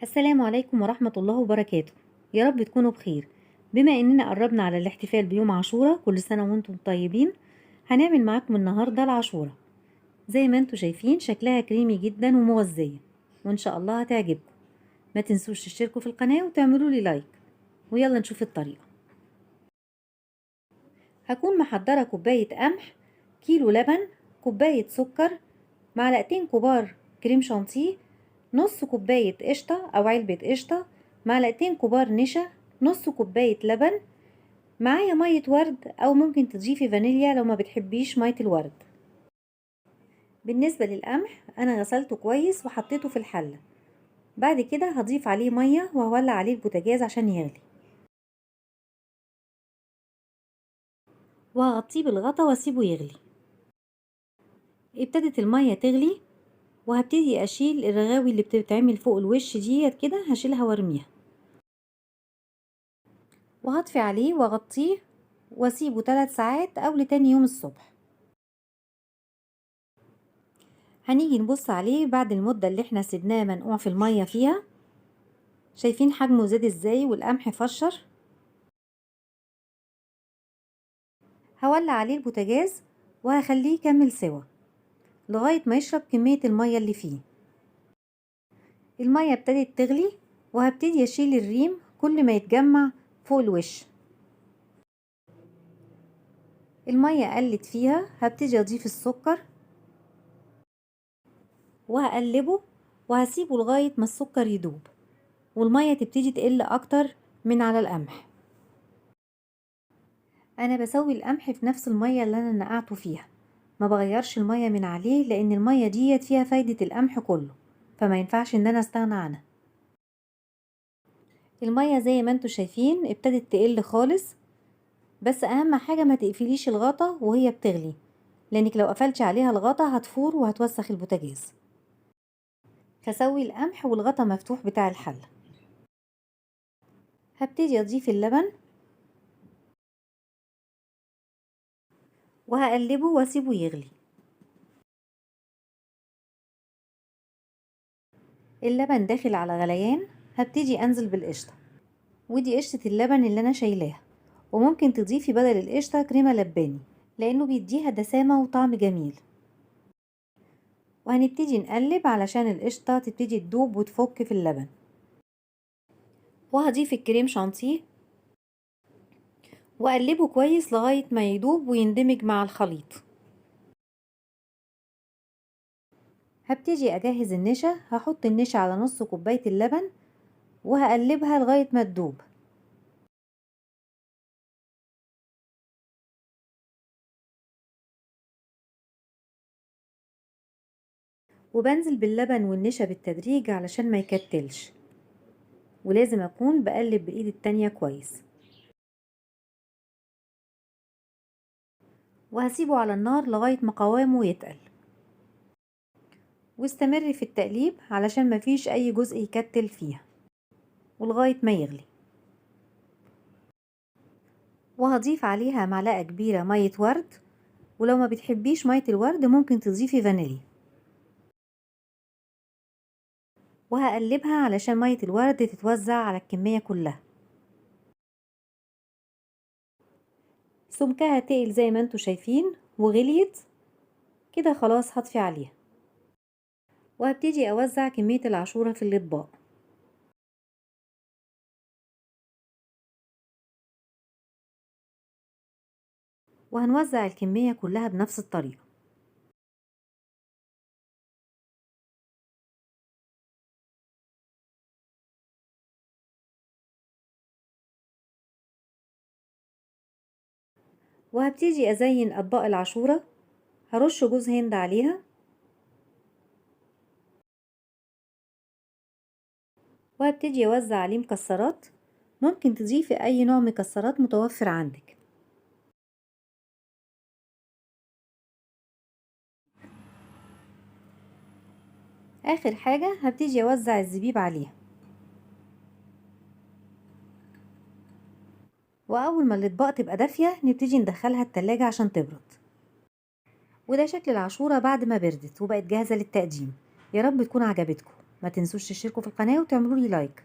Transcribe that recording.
السلام عليكم ورحمة الله وبركاته. يا رب تكونوا بخير. بما اننا قربنا على الاحتفال بيوم عاشوراء، كل سنة وانتم طيبين. هنعمل معاكم النهاردة العاشوراء. زي ما انتم شايفين شكلها كريمي جدا ومغذية، وان شاء الله هتعجبكم. ما تنسوش تشتركوا في القناة وتعملوا لي لايك. ويلا نشوف الطريقة. هكون محضرة كوباية قمح، كيلو لبن، كوباية سكر، معلقتين كبار كريم شانتيه، نص كوباية قشطة أو علبة قشطة، معلقتين كبار نشا، نص كوباية لبن، معايا مية ورد أو ممكن تضيفي فانيليا لو ما بتحبيش مية الورد. بالنسبة للقمح أنا غسلته كويس وحطيته في الحلة. بعد كده هضيف عليه مية وهولع عليه البوتاجاز عشان يغلي، وهغطيه بالغطا واسيبه يغلي. ابتدت المية تغلي، وهبتدي اشيل الرغاوي اللي بتتعمل فوق الوش ديت كده، هشيلها وارميها، وهطفي عليه واغطيه واسيبه 3 ساعات او لتاني يوم الصبح. هنيجي نبص عليه بعد المدة اللي احنا سيبناه منقوع في المية فيها. شايفين حجمه زاد ازاي والقمح فشر. هولع عليه البوتاجاز وهخليه يكمل سوا لغاية ما يشرب كمية المية اللي فيه. المية ابتدت تغلي، وهبتدي اشيل الريم كل ما يتجمع فوق الوش. المية قلت فيها، هبتدي اضيف السكر وهقلبه وهسيبه لغاية ما السكر يدوب والمية تبتدي تقل اكتر من على القمح. انا بسوي القمح في نفس المية اللي انا نقعته فيها، ما بغيرش المية من عليه لان المية ديت فيها فايدة القمح كله، فما ينفعش ان انا استغنى عنها. المية زي ما انتوا شايفين ابتدت تقل خالص، بس اهم حاجة ما تقفليش الغطا وهي بتغلي، لانك لو قفلتش عليها الغطا هتفور وهتوسخ البوتاجاز. هسوي القمح والغطا مفتوح بتاع الحلة. هبتدي اضيف اللبن وهقلبه واسيبه يغلي. اللبن داخل على غليان، هبتدي انزل بالقشطة، ودي قشطة اللبن اللي انا شايلاها. وممكن تضيفي بدل القشطة كريمة لباني لانه بيديها دسامة وطعم جميل. وهنبتدي نقلب علشان القشطة تبتدي تدوب وتفك في اللبن. وهضيف الكريم شانتيه واقلبه كويس لغاية ما يدوب ويندمج مع الخليط. هبتدي اجهز النشا، هحط النشا على نص كوباية اللبن وهقلبها لغاية ما تدوب. وبنزل باللبن والنشا بالتدريج علشان ما يكتلش، ولازم اكون بقلب بايد التانية كويس. وهسيبه على النار لغاية ما قوامه يتقل، واستمري في التقليب علشان مفيش اي جزء يكتل فيها ولغاية ما يغلي. وهضيف عليها معلقة كبيرة مية ورد، ولو ما بتحبيش مية الورد ممكن تضيفي فانيليا. وهقلبها علشان مية الورد تتوزع على الكمية كلها. سمكها تقل زي ما انتوا شايفين وغليت كده، خلاص هطفي عليها. وهبتدي اوزع كمية العاشورة في الاطباق. وهنوزع الكمية كلها بنفس الطريقة. وهبتدي ازين اطباق العاشورة، هرش جوز هند عليها، وهبتدي اوزع عليه مكسرات. ممكن تضيفي اي نوع مكسرات متوفر عندك. اخر حاجة هبتدي اوزع الزبيب عليها. واول ما الاطباق تبقى دافية نبتدي ندخلها التلاجة عشان تبرد. وده شكل العاشورة بعد ما بردت وبقت جاهزة للتقديم. يا رب تكون عجبتكم، ما تنسوش تشتركوا في القناة وتعملوا لي لايك.